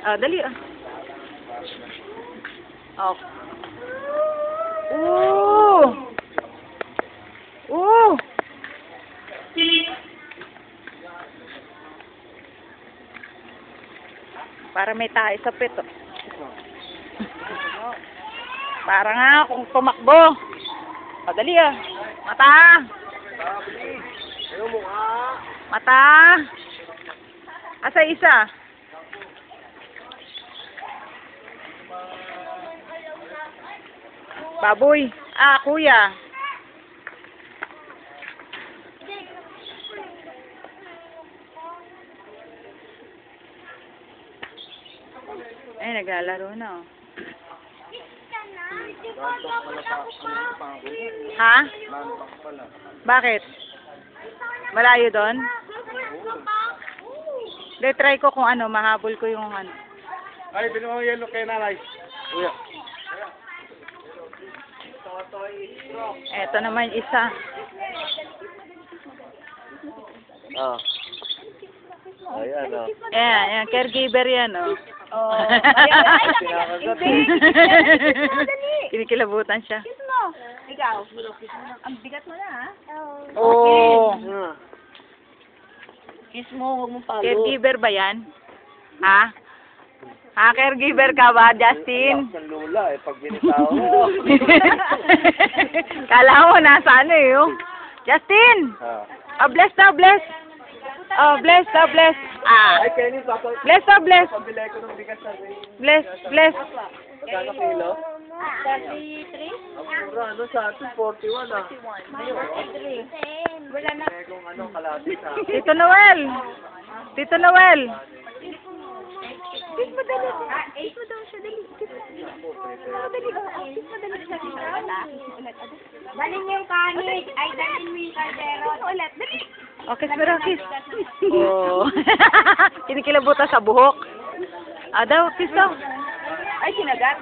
Ah, dali ah. Oh. Ooh! Ooh! Para may tayo sa pito. Para nga kung tumakbo. Padali ah. Mata! Mata! Asa isa? Baboy. Ah, kuya. Ay, naglalaro na oh. Ha? Bakit? Malayo doon? De, try ko kung ano, mahabol ko yung ano. Ay, binuha mo yellow kay nanay. Kuya. Eto naman isa. Ah. Ayan, oh. Ayan, caregiver yan, oh. Oh. Kinikilabutan siya. Kiss mo. Ikaw. Ang bigat mo na, ha? Oh. Kiss mo, huwag mong palo. Caregiver ba yan? Ha? Ha, caregiver ka ba, Justin? Ang lula, pag binitaw mo. Kala mo, nasa ano eh, oh. Justin! Ah. Oh, bless na, bless. Oh, bless na, bless. Ah. Ay, Kenny, papa. Bless na, bless. Pabili ko ng bigas sa Bless, bless. Magkano kilo? 33? Ang mura, ano sa atin, 41 ah. 43. Wala na. Kung ano, kalati sa Tito Noel. Tito Noel. Kiss mo dali. Kiss mo daw siya, dali. Kiss mo. Dali. Kiss mo dali siya. Dalhin niyo yung kanin. Ay, dalhin mo yung kaldero. Ulit, dali. Okay, pero kiss. Oh. Kinikilabutan sa buhok. Ah, daw, kiss daw. Ay, sinagat.